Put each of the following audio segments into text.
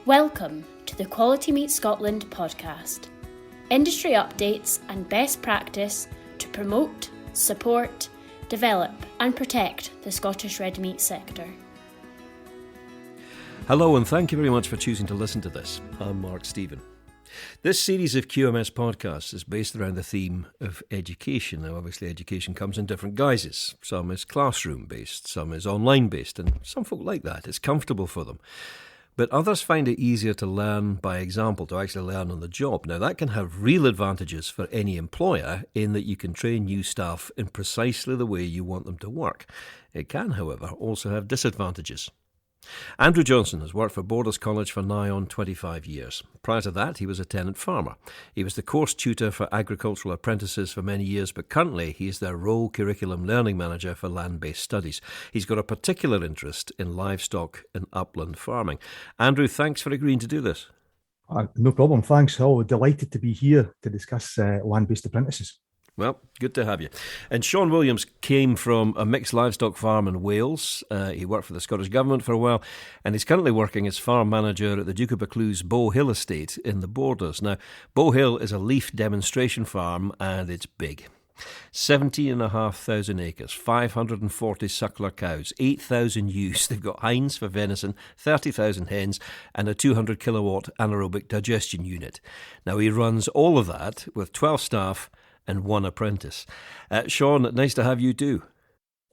Welcome to the Quality Meat Scotland podcast. Industry updates and best practice to promote, support, develop and protect the Scottish red meat sector. Hello and thank you very much for choosing to listen to this. I'm Mark Stephen. This series of QMS podcasts is based around the theme of education. Now obviously education comes in different guises. Some is classroom based, some is online based, and some folk like that. It's comfortable for them. But others find it easier to learn by example, to actually learn on the job. Now that can have real advantages for any employer in that you can train new staff in precisely the way you want them to work. It can, however, also have disadvantages. Andrew Johnson has worked for Borders College for nigh on 25 years. Prior to that, he was a tenant farmer. He was the course tutor for agricultural apprentices for many years, but currently he is their role curriculum learning manager for land-based studies. He's got a particular interest in livestock and upland farming. Andrew, thanks for agreeing to do this. No problem, thanks. Delighted to be here to discuss land-based apprentices. Well, good to have you. And Sean Williams came from a mixed livestock farm in Wales. He worked for the Scottish Government for a while, and he's currently working as farm manager at the Duke of Buccleuch's Bow Hill estate in the Borders. Now, Bow Hill is a leaf demonstration farm, and it's big. 17,500 acres, 540 suckler cows, 8,000 ewes. They've got hinds for venison, 30,000 hens, and a 200 kilowatt anaerobic digestion unit. Now, he runs all of that with 12 staff and one apprentice. Sean, nice to have you too.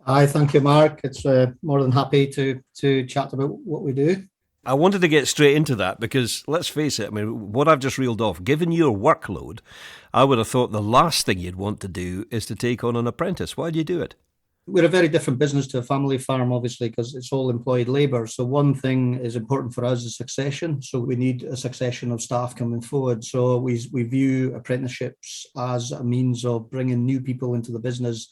Hi, thank you, Mark. It's more than happy to chat about what we do. I wanted to get straight into that because, let's face it, I mean, what I've just reeled off, given your workload, I would have thought the last thing you'd want to do is to take on an apprentice. Why do you do it? We're a very different business to a family farm, obviously, because it's all employed labour. So one thing is important for us is succession. So we need a succession of staff coming forward. So we view apprenticeships as a means of bringing new people into the business,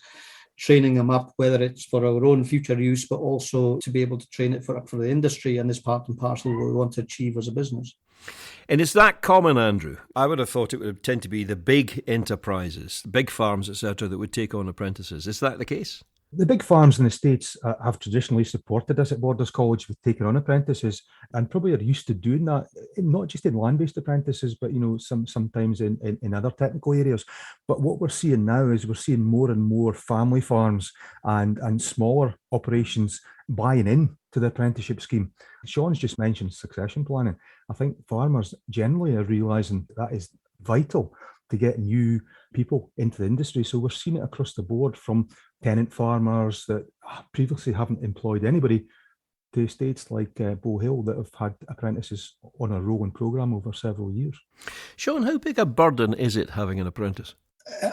training them up, whether it's for our own future use, but also to be able to train it for the industry, and is part and parcel of what we want to achieve as a business. And is that common, Andrew? I would have thought it would tend to be the big enterprises, big farms, etc., that would take on apprentices. Is that the case? The big farms in the States have traditionally supported us at Borders College with taking on apprentices, and probably are used to doing that, not just in land-based apprentices, but sometimes in other technical areas. But what we're seeing now is we're seeing more and more family farms and smaller operations buying in to the apprenticeship scheme. Sean's just mentioned succession planning. I think farmers generally are realising that is vital to get new people into the industry. So we're seeing it across the board, from tenant farmers that previously haven't employed anybody to estates like Bow Hill that have had apprentices on a rolling programme over several years. Sean, how big a burden is it having an apprentice?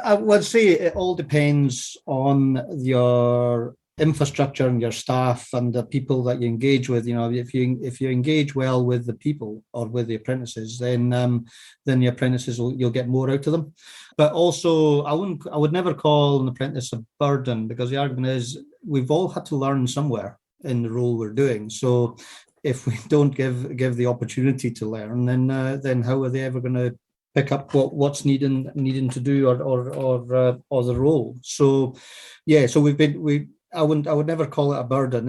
I would say it all depends on your infrastructure and your staff and the people that you engage with. If you engage well with the people or with the apprentices, then the apprentices you'll get more out of them. But also, I would never call an apprentice a burden, because the argument is we've all had to learn somewhere in the role we're doing. So if we don't give the opportunity to learn, then how are they ever going to pick up what's needing to do or the role? So yeah, so I would never call it a burden.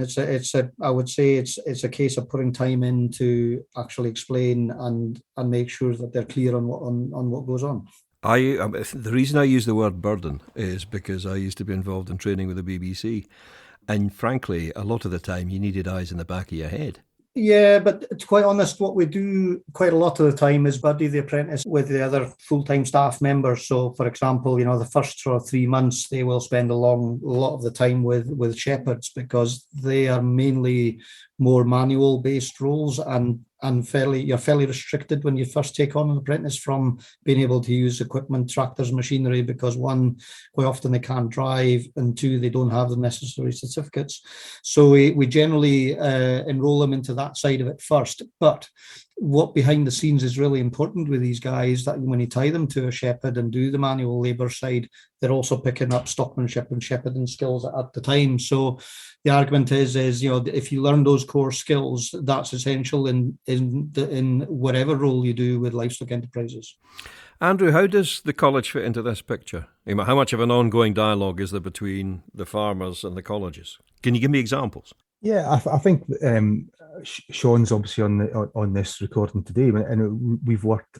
I would say it's a case of putting time in to actually explain and make sure that they're clear on what goes on. The reason I use the word burden is because I used to be involved in training with the BBC, and frankly, a lot of the time you needed eyes in the back of your head. Yeah, but to be quite honest, what we do quite a lot of the time is buddy the apprentice with the other full-time staff members. So, for example, the first 3 months, they will spend a lot of the time with shepherds, because they are mainly more manual-based roles, and you're fairly restricted when you first take on an apprentice from being able to use equipment, tractors, machinery, because one, quite often they can't drive, and two, they don't have the necessary certificates. So we generally enroll them into that side of it first. But what behind the scenes is really important with these guys, that when you tie them to a shepherd and do the manual labour side, they're also picking up stockmanship and shepherding skills at the time. So the argument is if you learn those core skills, that's essential in whatever role you do with livestock enterprises. Andrew, how does the college fit into this picture? How much of an ongoing dialogue is there between the farmers and the colleges? Can you give me examples? Yeah, I think Sean's obviously on this recording today, and we've worked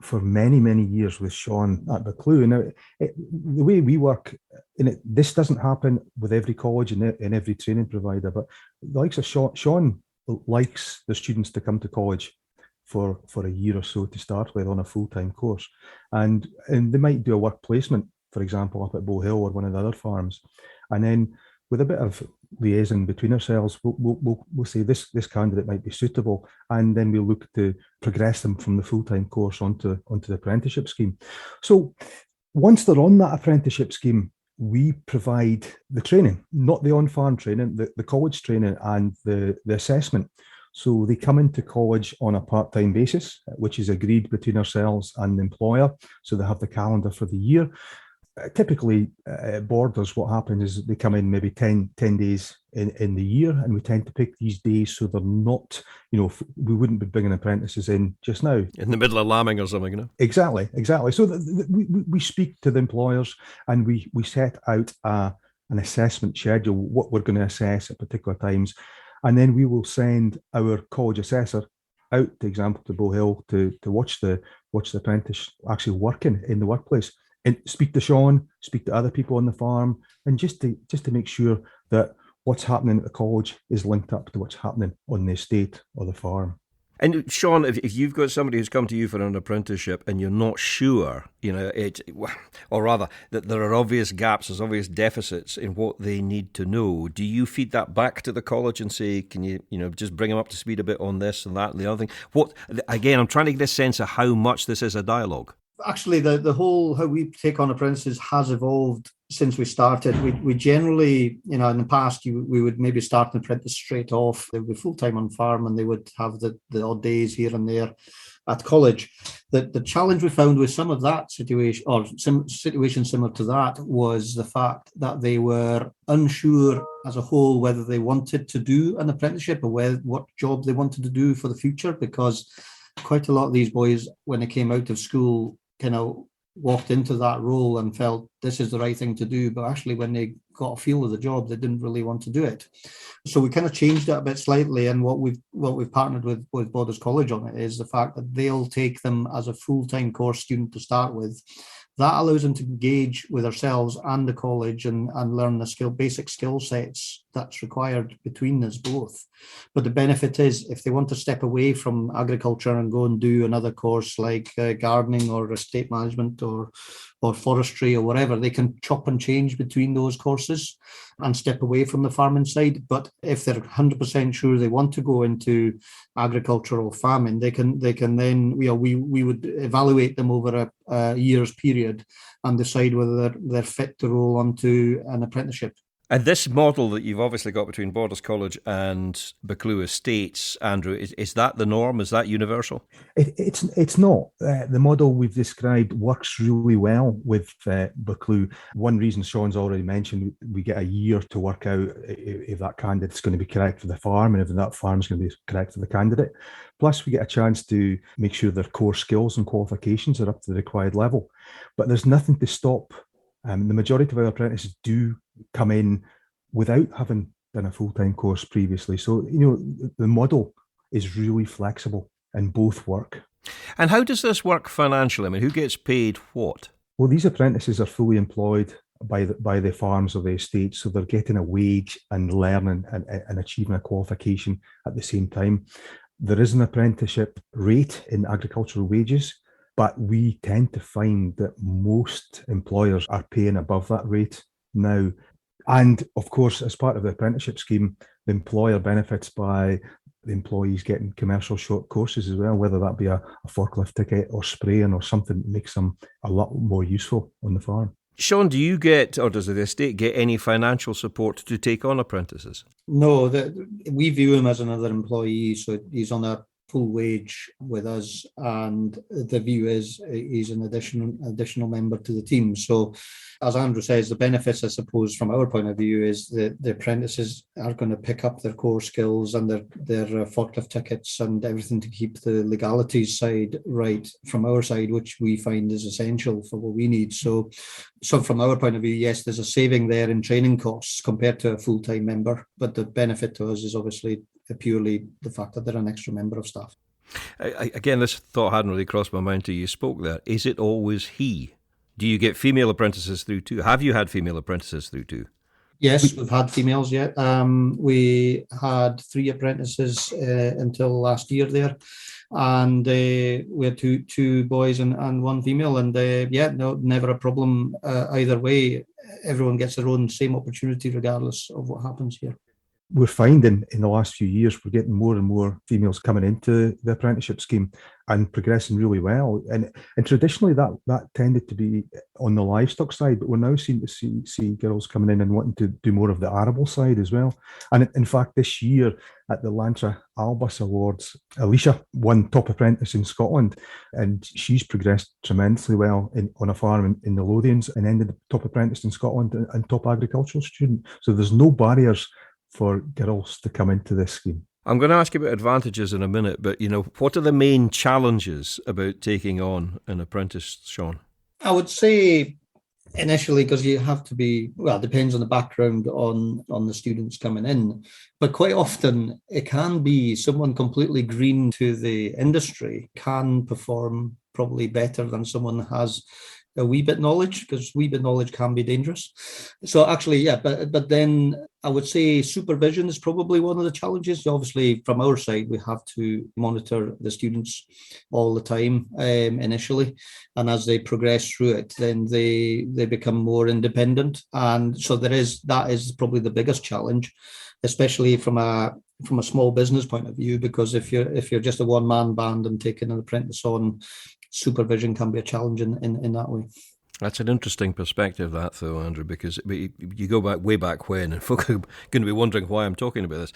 for many years with Sean at Buccleuch. Now, the way we work, this doesn't happen with every college and every training provider, but the likes of Sean likes the students to come to college for a year or so to start with on a full-time course, and they might do a work placement, for example, up at Bow Hill or one of the other farms, and then with a bit of liaison between ourselves, we'll say this candidate might be suitable, and then we'll look to progress them from the full-time course onto the apprenticeship scheme. So once they're on that apprenticeship scheme, we provide the training, not the on-farm training, the college training and the assessment. So they come into college on a part-time basis, which is agreed between ourselves and the employer. So they have the calendar for the year. Typically, at Borders, what happens is they come in maybe 10 days in the year, and we tend to pick these days so they're not, we wouldn't be bringing apprentices in just now. In the middle of lambing or something, Exactly. So we speak to the employers, and we set out an assessment schedule, what we're going to assess at particular times. And then we will send our college assessor out, for example, to Bow Hill to watch the apprentice actually working in the workplace, and speak to Sean, speak to other people on the farm, and just to make sure that what's happening at the college is linked up to what's happening on the estate or the farm. And Sean, if you've got somebody who's come to you for an apprenticeship and you're not sure, or rather that there are obvious gaps, there's obvious deficits in what they need to know, do you feed that back to the college and say, can you, just bring them up to speed a bit on this and that and the other thing? Again, I'm trying to get a sense of how much this is a dialogue. Actually, the whole how we take on apprentices has evolved since we started. We generally, in the past, we would maybe start an apprentice straight off. They would be full-time on farm, and they would have the odd days here and there at college. The challenge we found with some of that situation, or situations similar to that, was the fact that they were unsure as a whole whether they wanted to do an apprenticeship or what job they wanted to do for the future, because quite a lot of these boys, when they came out of school, kind of walked into that role and felt this is the right thing to do, but actually when they got a feel of the job, they didn't really want to do it. So we kind of changed it a bit slightly, and what we've partnered with Borders College on it is the fact that they'll take them as a full-time course student to start with. That allows them to engage with ourselves and the college and learn the basic skill sets that's required between us both. But the benefit is, if they want to step away from agriculture and go and do another course like gardening or estate management or forestry or whatever, they can chop and change between those courses and step away from the farming side. But if they're 100% sure they want to go into agriculture or farming, they can then, we would evaluate them over a year's period and decide whether they're fit to roll onto an apprenticeship. And this model that you've obviously got between Borders College and Buccleuch Estates, Andrew, is that the norm? Is that universal? It's not. The model we've described works really well with Buccleuch. One reason Sean's already mentioned, we get a year to work out if that candidate's going to be correct for the farm and if that farm's going to be correct for the candidate. Plus, we get a chance to make sure their core skills and qualifications are up to the required level. But there's nothing to stop. The majority of our apprentices do come in without having done a full-time course previously. So, the model is really flexible and both work. And how does this work financially? I mean, who gets paid what? Well, these apprentices are fully employed by the farms or the estates, so they're getting a wage and learning and achieving a qualification at the same time. There is an apprenticeship rate in agricultural wages, but we tend to find that most employers are paying above that rate now. And of course, as part of the apprenticeship scheme, the employer benefits by the employees getting commercial short courses as well, whether that be a forklift ticket or spraying or something that makes them a lot more useful on the farm. Sean, do you get, or does the estate get any financial support to take on apprentices? No, we view him as another employee, so he's on a full wage with us, and the view is he's an additional member to the team. So, as Andrew says, the benefits, I suppose, from our point of view, is that the apprentices are going to pick up their core skills and their forklift tickets and everything to keep the legalities side right from our side, which we find is essential for what we need. So So from our point of view, yes, there's a saving there in training costs compared to a full-time member. But the benefit to us is obviously purely the fact that they're an extra member of staff. Again, this thought hadn't really crossed my mind till you spoke there. Is it always he? Do you get female apprentices through too? Have you had female apprentices through too? Yes, we've had females yet. We had 3 apprentices until last year there. And we had two boys and 1 female. And never a problem either way. Everyone gets their own same opportunity regardless of what happens here. We're finding in the last few years, we're getting more and more females coming into the apprenticeship scheme and progressing really well. And traditionally that tended to be on the livestock side, but we're now seeing to see girls coming in and wanting to do more of the arable side as well. And in fact, this year at the Lantra Albus Awards, Alicia won top apprentice in Scotland, and she's progressed tremendously well on a farm in the Lothians and ended top apprentice in Scotland and top agricultural student. So there's no barriers for girls to come into this scheme. I'm going to ask you about advantages in a minute, but what are the main challenges about taking on an apprentice, Sion? I would say initially, because you have to be, well, it depends on the background on the students coming in, but quite often it can be someone completely green to the industry can perform probably better than someone that has a wee bit knowledge, because wee bit knowledge can be dangerous. So actually, yeah, but then I would say supervision is probably one of the challenges. Obviously, from our side, we have to monitor the students all the time initially, and as they progress through it, then they become more independent. And so that is probably the biggest challenge, especially from a small business point of view, because if you're just a one-man band and taking an apprentice on, supervision can be a challenge in that way. That's an interesting perspective, that though, Andrew, because you go back way back when, and folk are going to be wondering why I'm talking about this.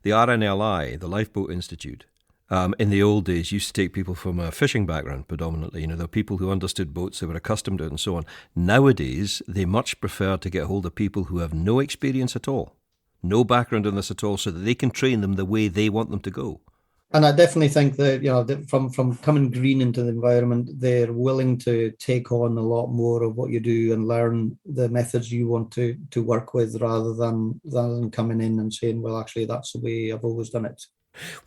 The RNLI, the Lifeboat Institute, in the old days used to take people from a fishing background predominantly. There were people who understood boats, they were accustomed to it and so on. Nowadays, they much prefer to get hold of people who have no experience at all, no background in this at all, so that they can train them the way they want them to go. And I definitely think that, from coming green into the environment, they're willing to take on a lot more of what you do and learn the methods you want to work with, rather than coming in and saying, well, actually, that's the way I've always done it.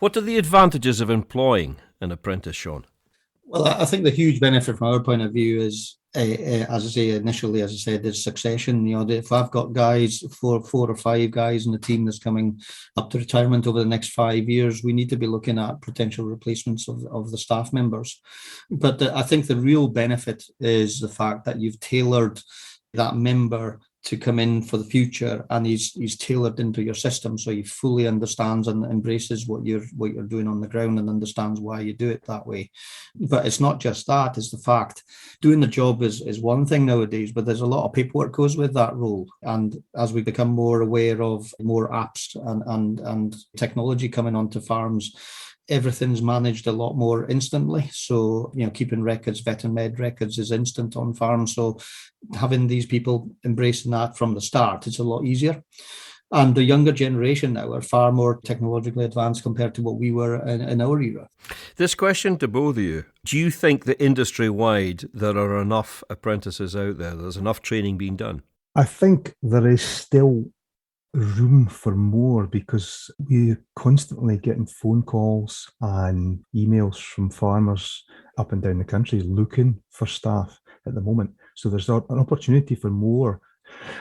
What are the advantages of employing an apprentice, Sion? Well, I think the huge benefit from our point of view is, as I say, initially, as I said, is succession. If I've got guys, four or 5 guys in the team that's coming up to retirement over the next 5 years, we need to be looking at potential replacements of the staff members. But I think the real benefit is the fact that you've tailored that member to come in for the future, and he's tailored into your system, so he fully understands and embraces what you're doing on the ground and understands why you do it that way. But it's not just that, it's the fact doing the job is one thing nowadays, but there's a lot of paperwork goes with that role. And as we become more aware of more apps and technology coming onto farms, everything's managed a lot more instantly. So, keeping records, vet and med records is instant on farms. So having these people embracing that from the start, it's a lot easier. And the younger generation now are far more technologically advanced compared to what we were in our era. This question to both of you, do you think that industry-wide there are enough apprentices out there? There's enough training being done? I think there is still room for more, because we're constantly getting phone calls and emails from farmers up and down the country looking for staff at the moment. So there's an opportunity for more.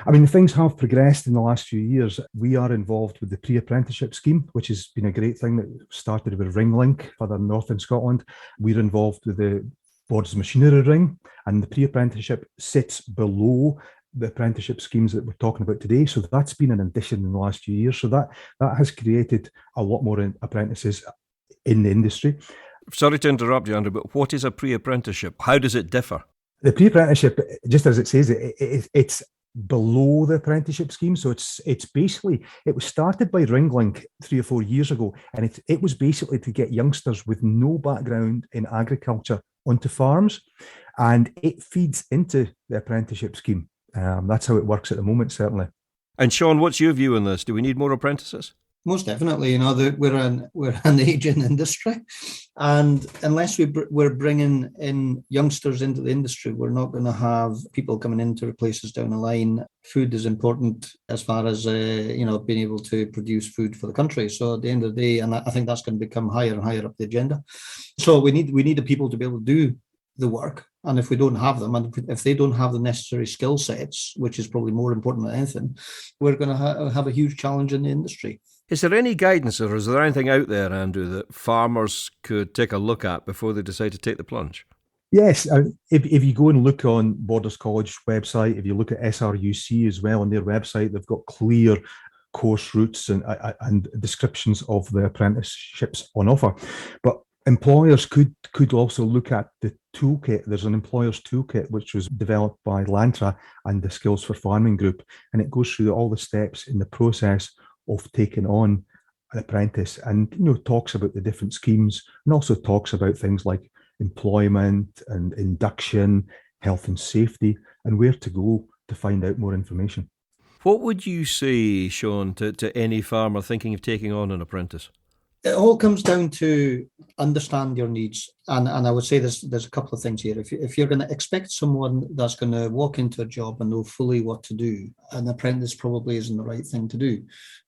I mean, things have progressed in the last few years. We are involved with the pre-apprenticeship scheme, which has been a great thing that started with Ringlink further north in Scotland. We're involved with the Borders Machinery Ring, and the pre-apprenticeship sits below the apprenticeship schemes that we're talking about today. So that's been an addition in the last few years. So that has created a lot more apprentices in the industry. Sorry to interrupt you, Andrew, but what is a pre-apprenticeship? How does it differ? The pre-apprenticeship, just as it says, it's below the apprenticeship scheme. So it's basically, it was started by Ringlink 3 or 4 years ago, and it was basically to get youngsters with no background in agriculture onto farms, and it feeds into the apprenticeship scheme. That's how it works at the moment, certainly. And Sion, what's your view on this? Do we need more apprentices? Most definitely, we're an aging industry, and unless we're bringing in youngsters into the industry, we're not going to have people coming in to replace us down the line. Food is important as far as being able to produce food for the country. So at the end of the day, and I think that's going to become higher and higher up the agenda. So we need the people to be able to do the work. And if we don't have them, and if they don't have the necessary skill sets, which is probably more important than anything, we're going to have a huge challenge in the industry. Is there any guidance, or is there anything out there, Andrew, that farmers could take a look at before they decide to take the plunge? Yes, if you go and look on Borders College website, if you look at SRUC as well on their website, they've got clear course routes and descriptions of the apprenticeships on offer. But employers could also look at the toolkit. There's an employer's toolkit which was developed by Lantra and the Skills for Farming group, and it goes through all the steps in the process of taking on an apprentice, and talks about the different schemes, and also talks about things like employment and induction, health and safety, and where to go to find out more information. What would you say, Sean, to any farmer thinking of taking on an apprentice? It all comes down to understand your needs. And I would say there's a couple of things here. If you're going to expect someone that's going to walk into a job and know fully what to do, an apprentice probably isn't the right thing to do.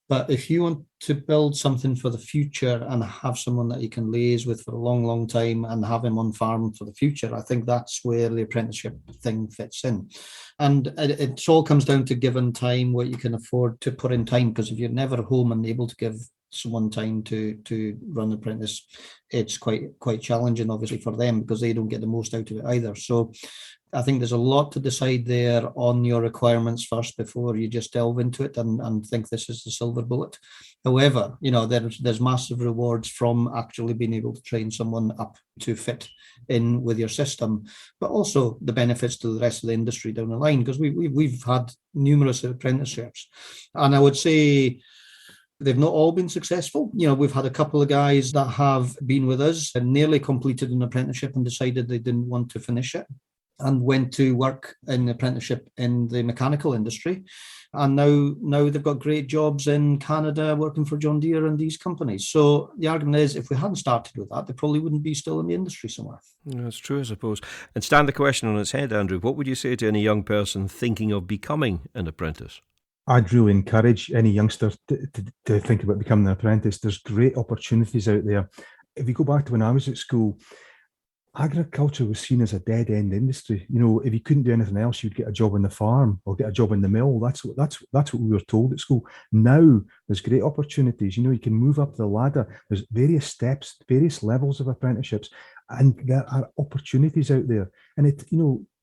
But if you want to build something for the future and have someone that you can liaise with for a long, long time and have him on farm for the future, I think that's where the apprenticeship thing fits in. And it all comes down to given time, what you can afford to put in time, because if you're never home and able to give someone time to run the apprentice, it's quite challenging, obviously, for them, because they don't get the most out of it either. So I think there's a lot to decide there on your requirements first before you just delve into it and think this is the silver bullet. However, there's massive rewards from actually being able to train someone up to fit in with your system, but also the benefits to the rest of the industry down the line, because we've had numerous apprenticeships, and I would say they've not all been successful. We've had a couple of guys that have been with us and nearly completed an apprenticeship and decided they didn't want to finish it, and went to work in the apprenticeship in the mechanical industry. And now they've got great jobs in Canada working for John Deere and these companies. So the argument is, if we hadn't started with that, they probably wouldn't be still in the industry somewhere. That's true, I suppose. And stand the question on its head, Andrew, what would you say to any young person thinking of becoming an apprentice? I'd really encourage any youngster to think about becoming an apprentice. There's great opportunities out there. If you go back to when I was at school, agriculture was seen as a dead-end industry. If you couldn't do anything else, you'd get a job on the farm or get a job in the mill. That's what we were told at school. Now there's great opportunities. You can move up the ladder. There's various steps, various levels of apprenticeships, and there are opportunities out there. And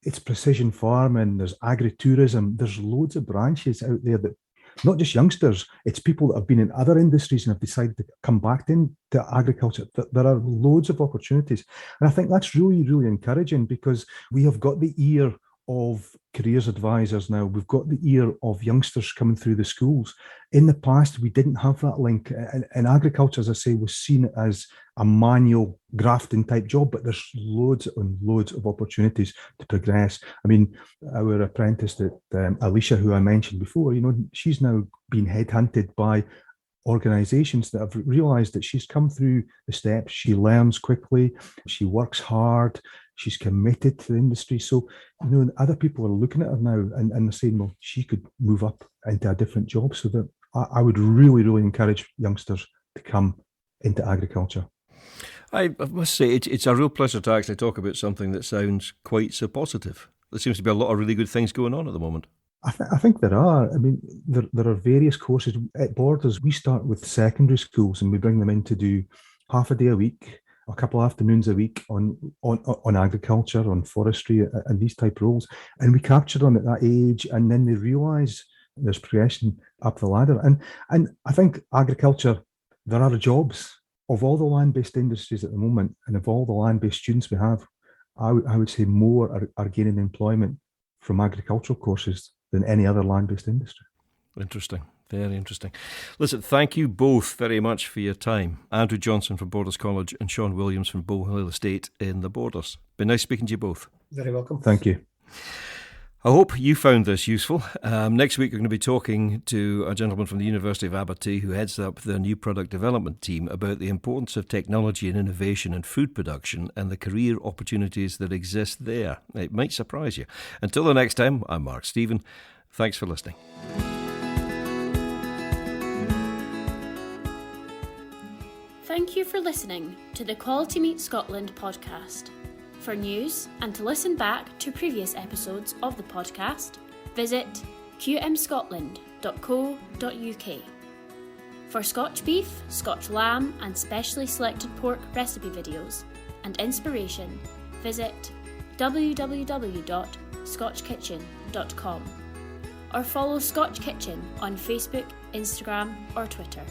it's precision farming. There's agritourism. There's loads of branches out there that. Not just youngsters, it's people that have been in other industries and have decided to come back into agriculture. There are loads of opportunities. And I think that's really, really encouraging, because we have got the ear of careers advisors now. We've got the ear of youngsters coming through the schools. In the past, we didn't have that link. And agriculture, as I say, was seen as a manual grafting type job, but there's loads and loads of opportunities to progress. I mean, our apprentice, Alicia, who I mentioned before, she's now been headhunted by organisations that have realised that she's come through the steps. She learns quickly, she works hard, she's committed to the industry. So, other people are looking at her now and they're saying, well, she could move up into a different job. So that I would really, really encourage youngsters to come into agriculture. I must say, it's a real pleasure to actually talk about something that sounds quite so positive. There seems to be a lot of really good things going on at the moment. I think there are. I mean, there are various courses. At Borders, we start with secondary schools and we bring them in to do half a day a week, a couple of afternoons a week on agriculture, on forestry and these type roles. And we capture them at that age, and then they realise there's progression up the ladder. And I think agriculture, there are jobs. Of all the land-based industries at the moment, and of all the land-based students we have, I would say more are gaining employment from agricultural courses than any other land-based industry. Interesting. Very interesting. Listen, thank you both very much for your time. Andrew Johnson from Borders College and Sean Williams from Bow Hill Estate in the Borders. Been nice speaking to you both. Very welcome. Thank you. I hope you found this useful. Next week, we're going to be talking to a gentleman from the University of Abertay who heads up their new product development team about the importance of technology and innovation in food production and the career opportunities that exist there. It might surprise you. Until the next time, I'm Mark Stephen. Thanks for listening. Thank you for listening to the Quality Meat Scotland podcast. For news and to listen back to previous episodes of the podcast, visit qmscotland.co.uk. For Scotch beef, Scotch lamb and specially selected pork recipe videos and inspiration, visit www.scotchkitchen.com or follow Scotch Kitchen on Facebook, Instagram or Twitter.